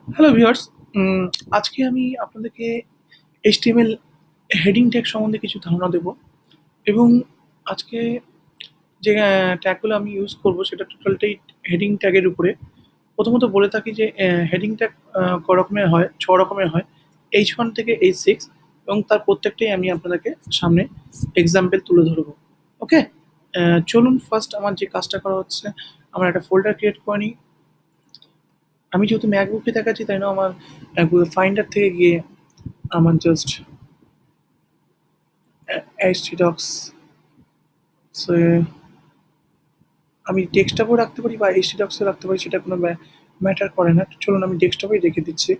Hello viewers, আজকে আমি আপনাদেরকে এইচটিএমএল হেডিং ট্যাগ সম্বন্ধে কিছু ধারণা দেব এবং আজকে যে ট্যাগগুলো আমি ইউজ করব সেটা টোটালটাই হেডিং ট্যাগের উপরে। প্রথমত বলে থাকি যে হেডিং ট্যাগ ক রকমের হয়, ৬ রকমের হয়। H1 থেকে H6 এবং তার প্রত্যেকটাই আমি আপনাদেরকে সামনে এক্সাম্পল তুলে ধরবো। ওকে? চলুন ফার্স্ট আমার যে কাজটা করা হচ্ছে, আমরা একটা ফোল্ডার ক্রিয়েট করে নিই। আমি যেহেতু ম্যাকবুকে দেখাচ্ছি তাই না আমার ফাইন্ডার থেকে গিয়ে আমার জাস্ট এইচডক্স আমি ডেস্কটপেও রাখতে পারি বা এইচডক্সও রাখতে পারি, সেটা কোনো ম্যাটার করে না। চলুন আমি ডেস্কটপেই রেখে দিচ্ছি।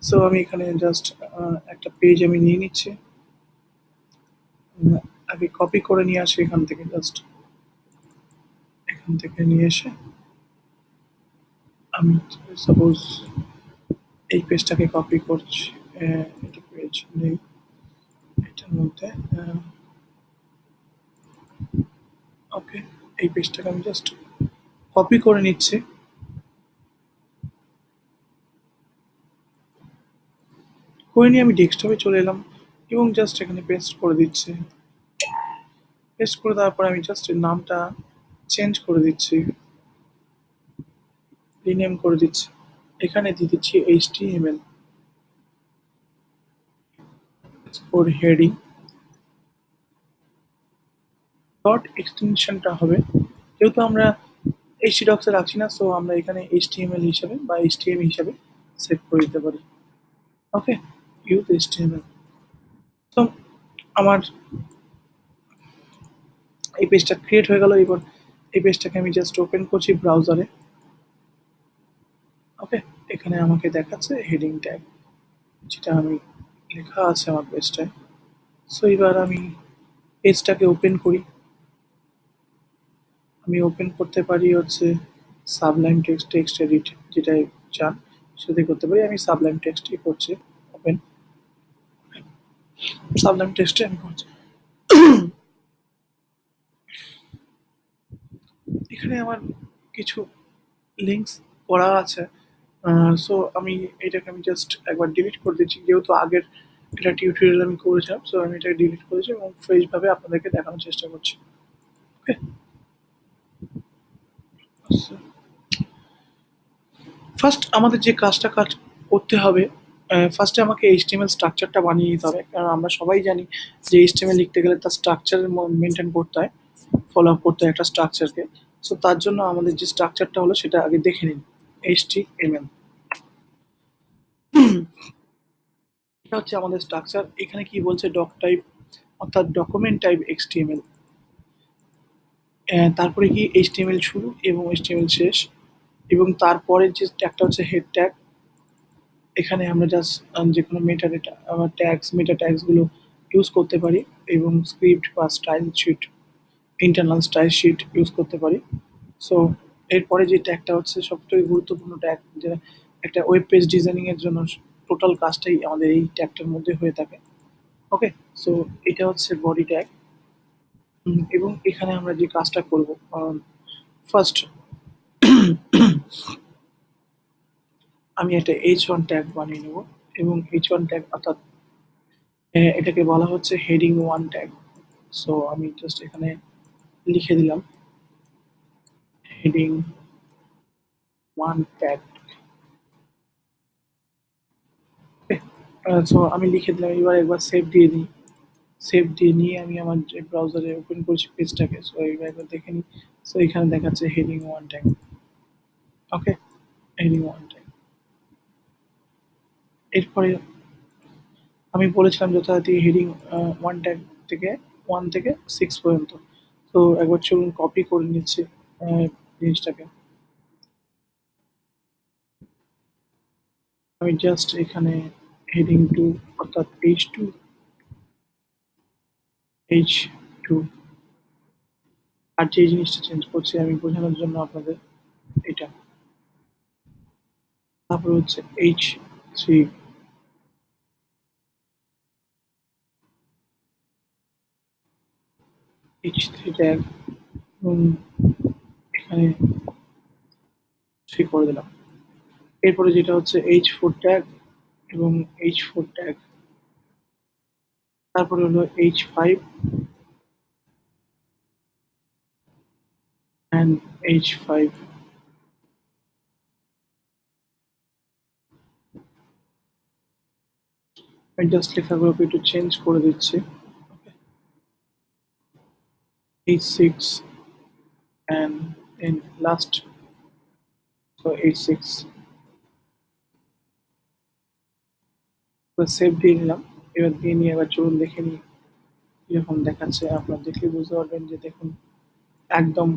সো আমি এখানে জাস্ট একটা পেজ আমি নিয়ে নিচ্ছি। আগে কপি করে নিয়ে আসি এখান থেকে, জাস্ট এখান থেকে নিয়ে এসে আমি সাপোজ এই পেজটাকে কপি করছি। এটা পেজ নেই এটার মধ্যে। ওকে, এই পেজটাকে আমি জাস্ট কপি করে নিচ্ছি। করে নিয়ে আমি ডেস্কটপে চলে এলাম এবং জাস্ট এখানে পেস্ট করে দিচ্ছি। পেস্ট করে দেওয়ার পর আমি জাস্ট নামটা চেঞ্জ করে দিচ্ছি, রিনেম করে দিচ্ছি। এখানে দিয়ে দিচ্ছি HTML ফর হেডিং ডট এক্সটেনশনটা হবে, যেহেতু আমরা htdocs এ রাখছি না, সো আমরা এখানে HTML হিসাবে বা HTML হিসাবে সেট করে দিতে পারি। ওকে, ইউজ HTML। তো আমার এই পেজটা ক্রিয়েট হয়ে গেল। এবার এই পেজটাকে আমি জাস্ট ওপেন করছি ব্রাউজারে। ওকে, এখানে আমাকে দেখাচ্ছে হেডিং ট্যাগ, যেটা আমি লেখা আছে আমার পেজটায়। সো এবার আমি পেজটাকে ওপেন করি। আমি ওপেন করতে পারি হচ্ছে সাবলাইম টেক্সট, টেক্সট এডিট যেটাই চান সেটাই করতে পারি। আমি সাবলাইম টেক্সটই করছি। ওপেন সাবলাইম টেক্সটে আমি করছি। এখানে আমার কিছু লিঙ্কস করা আছে। সো আমি এটাকে আমি জাস্ট একবার ডিলিট করে দিচ্ছি, যেহেতু আগের এটা টিউটোরিয়াল আমি করেছিলাম। সো আমি এটাকে ডিলিট করেছি এবং ফ্রেশভাবে আপনাদেরকে দেখানোর চেষ্টা করছি। ওকে, ফার্স্ট আমাদের যে কাজ করতে হবে, ফার্স্টে আমাকে এইচটিএমএল স্ট্রাকচারটা বানিয়ে নিতে হবে, কারণ আমরা সবাই জানি যে এইচটিএমএল লিখতে গেলে তার স্ট্রাকচারের মেনটেন করতে হয়, ফলো আপ করতে হয় একটা স্ট্রাকচারকে। সো তার জন্য আমাদের যে স্ট্রাকচারটা হলো সেটা আগে দেখে নিন। এইচটিএমএল এটা হচ্ছে আমাদের স্ট্রাকচার। এখানে কি বলছে, ডক টাইপ অর্থাৎ ডকুমেন্ট টাইপ এক্সটিএমএল, তারপরে কি এইচটিএমএল শুরু এবং এইচটিএমএল শেষ, এবং তারপরে যে ট্যাগটা হচ্ছে হেড ট্যাগ। এখানে আমরা জাস্ট যে কোনো মেটা ডেটা ট্যাগস, মেটা ট্যাগসগুলো ইউজ করতে পারি এবং স্ক্রিপ্ট বা style sheet, internal style sheet use করতে পারি। সো এরপরে যে ট্যাগটা হচ্ছে সবথেকে গুরুত্বপূর্ণ ট্যাগ, যেটা একটা ওয়েব পেজ ডিজাইনিংয়ের জন্য টোটাল কাজটাই আমাদের এই ট্যাগটার মধ্যে হয়ে থাকে। ওকে, সো এটা হচ্ছে বডি ট্যাগ। এবং এখানে আমরা যে কাজটা করব, ফার্স্ট আমি একটা H1 ট্যাগ বানিয়ে নেব এবং H1 ট্যাগ অর্থাৎ এটাকে বলা হচ্ছে হেডিং 1 ট্যাগ। সো আমি জাস্ট এখানে লিখে দিলাম হেডিং 1 ট্যাগ। সো আমি লিখে দিলাম। এবার একবার সেভ দিয়ে দিই। সেভ দিয়ে নিয়ে আমি আমার যে ব্রাউজারে ওপেন করছি পেজটাকে, সো এবার একবার দেখে নিই। সো এখানে দেখাচ্ছে হেডিং 1 ট্যাগ। ওকে, হেডিং 1 ট্যাগ। এরপরে আমি বলেছিলাম যথারীতি হেডিং 1 ট্যাগ থেকে 1 থেকে 6 পর্যন্ত। তো একবার চলুন কপি করে নিচ্ছি জিনিসটাকে। আমি জাস্ট এখানে হেডিং 2 অর্থাৎ H2, H2 আর যে জিনিসটা চেঞ্জ করছি আমি বোঝানোর জন্য আপনাদের, এটা। তারপর হচ্ছে H3, H3 ট্যাগ এবং এখানে 3 করে দিলাম। এরপরে যেটা হচ্ছে H4 ট্যাগ এবং H4 ট্যাগ, তারপরে হলো H5 অ্যান্ড H5। আমি জাস্ট লেখাগুলোকে একটু চেঞ্জ করে দিচ্ছি। H6 and in last, so H6 save দিয়ে নিলাম। এবার দিয়ে নিয়ে এবার চলুন দেখে নিই কিরকম দেখাচ্ছে। আপনারা দেখলে বুঝতে পারবেন যে দেখুন একদম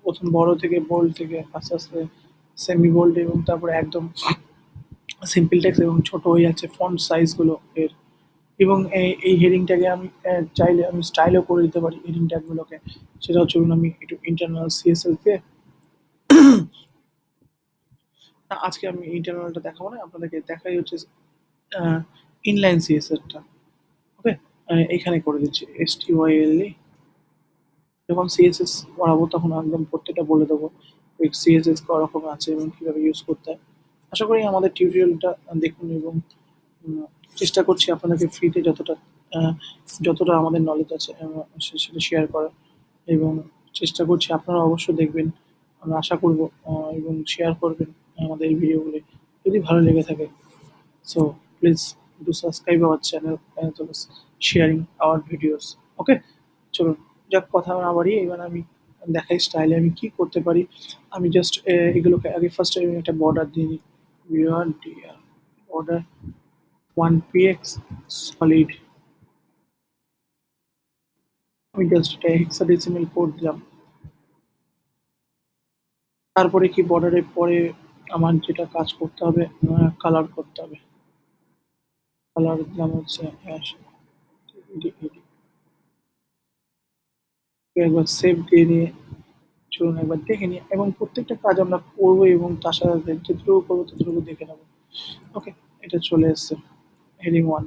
প্রথম বড় থেকে বোল্ড থেকে আস্তে আস্তে সেমি বোল্ড এবং তারপরে একদম সিম্পল টেক্সট এবং ছোট হয়ে যাচ্ছে ফন্ট সাইজগুলো এর। এবং এই হেডিংটাকে আমি চাইলে আমি স্টাইলও করে দিতে পারি হেডিং ট্যাগগুলোকে। সেটাও চলুন আমি একটু ইন্টারনাল সিএসএস দিয়ে, না আজকে আমি ইন্টারনালটা দেখাবো না, আপনাদেরকে দেখাই হচ্ছে ইনলাইন সিএসএসটা। ওকে, এখানে করে দিচ্ছি STYLE। যখন সিএসএস পড়াবো তখন একদম প্রত্যেকটা বলে দেবো সিএসএস রকম আছে এবং কীভাবে ইউজ করতে হয়। আশা করি আমাদের টিউটোরিয়ালটা দেখুন এবং উম, চেষ্টা করছি আপনাদেরকে ফ্রিতে যতটা আমাদের নলেজ আছে সেটা শেয়ার করার, এবং চেষ্টা করছি আপনারা অবশ্যই দেখবেন, আমরা আশা করব, এবং শেয়ার করবেন আমাদের এই ভিডিওগুলি যদি ভালো লেগে থাকে। So please do subscribe our channel as well as sharing our videos. ওকে, চলুন যাক কথা না বাড়িয়ে এবার আমি দেখাই স্টাইলে আমি কি করতে পারি। আমি জাস্ট এগুলোকে আগে ফার্স্ট আমি একটা বর্ডার দিয়ে নিই। বর্ডার 1px সলিড, আমি জাস্ট এটা হেক্সাডেসিমাল কোড দিলাম। তারপরে কি বর্ডারের পরে আমার যেটা কাজ করতে হবে, কালার করতে হবে। কালার দিলাম হচ্ছে একবার সেভ দিয়ে নিয়ে চলুন একবার দেখে নিই, এবং প্রত্যেকটা কাজ আমরা করবো এবং তার সাথে সাথে যতটুকু করবো ততটুকু দেখে নেবো। ওকে, এটা চলে এসছে হেডিং 1,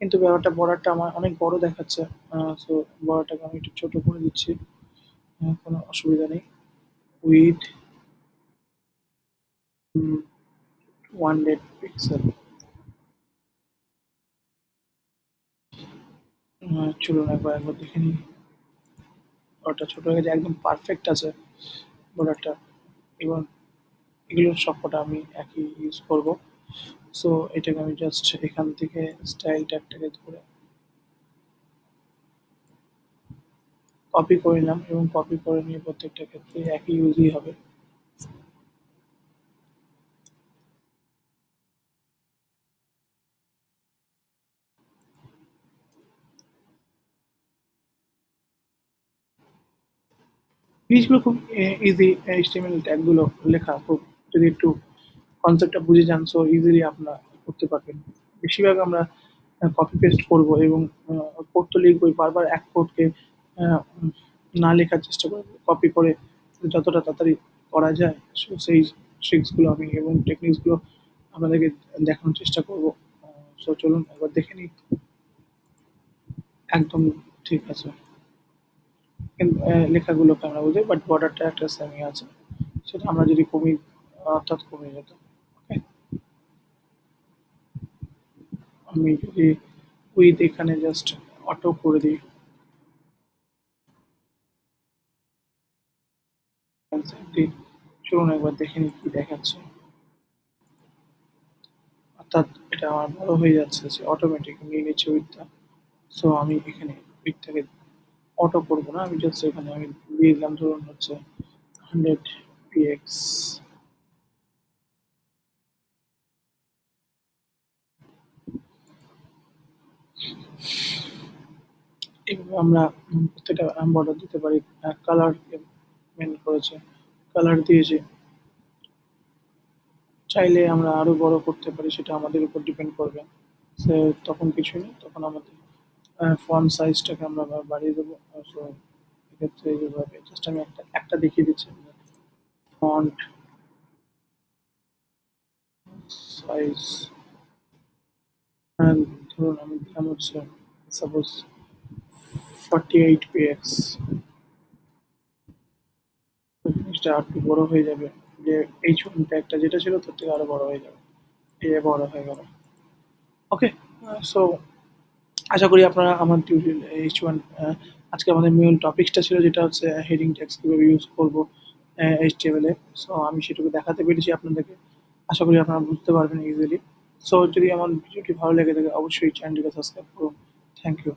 কিন্তু ব্যাপারটা বর্ডারটা আমার অনেক বড় দেখাচ্ছে। সো বর্ডারটাকে আমি একটু ছোট করে দিচ্ছি, কোনো অসুবিধা নেই। With 100 pixel. চলুন একবার একবার দেখে নিই। বর্ডারটা ছোট হয়ে গেছে, একদম পারফেক্ট আছে বর্ডারটা। এবং এগুলোর সবকটা আমি একই ইউজ করব। সো এটাকে আমি জাস্ট এখান থেকে স্টাইল ট্যাগটাকে ধরে কপি করে নিলাম এবং কপি করে নিয়ে প্রত্যেকটা ক্ষেত্রে একই ইউজই হবে। জিনিসগুলো খুব ইজি, HTML ট্যাগগুলো লেখা খুব, যদি একটু কনসেপ্টটা বুঝে যান সো ইজিলি আপনারা করতে পারবেন। বেশিরভাগ আমরা কপি পেস্ট করব এবং কোড তো লিখবই, বারবার এক কোডকে না লেখার চেষ্টা করব, কপি করে যতটা তাড়াতাড়ি করা যায়। সো সেই ট্রিক্সগুলো আমি এবং টেকনিক্সগুলো আপনাদেরকে দেখানোর চেষ্টা করব। সো চলুন একবার দেখে নিই। একদম ঠিক আছে, কিন্তু লেখাগুলোকে আমরা বুঝি, বাট বর্ডারটা একটা সেমই আছে, সেটা আমরা যদি কমি অর্থাৎ কমে যেত। ওকে, আমি যদি উইথ এখানে জাস্ট অটো করে দিই, চলুন একবার দেখে নিই কি দেখাচ্ছে। অর্থাৎ এটা আমার বড় হয়ে যাচ্ছে, যে অটোমেটিক নিয়ে নিচ্ছে উইথটা। সো আমি এখানে উইথটাকে অটো করবো না, আমি জাস্ট এখানে আমি দিয়ে দিলাম ধরুন হচ্ছে 100 px। এইভাবে আমরা প্রত্যেকটা বর্ডার দিতে পারি। কালার মেন করেছে, কালার দিয়েছে, চাইলে আমরা আরো বড় করতে পারি, সেটা আমাদের উপর ডিপেন্ড করবে। সে তখন কিছুই নেই, তখন আমাদের ফন্ট সাইজটাকে আমরা বাড়িয়ে দেবো। সো এক্ষেত্রে এইভাবে জাস্ট আমি একটা একটা দেখিয়ে দিচ্ছি। ফন্ট সাইজ ধরুন আমি দিলাম হচ্ছে সাপোজ 48 px। জিনিসটা আর একটু বড় হয়ে যাবে যে H1 ট্যাগটা যেটা ছিল তার থেকে আরো বড় হয়ে যাবে। এই যে বড় হয়ে গেল। ওকে, সো আশা করি আপনারা আমার টিউটোরিয়াল H1 আজকে আমাদের মূল টপিকসটা ছিল যেটা হচ্ছে হেডিং ট্যাগস কিভাবে ইউজ করব HTML এ। সো আমি সেটুকু দেখাতে পেরেছি আপনাদেরকে। আশা করি আপনারা বুঝতে পারবেন ইজিলি। সো যদি আমার ভিডিওটি ভালো লেগে থাকে অবশ্যই চ্যানেলটিকে সাবস্ক্রাইব করুন। Thank you.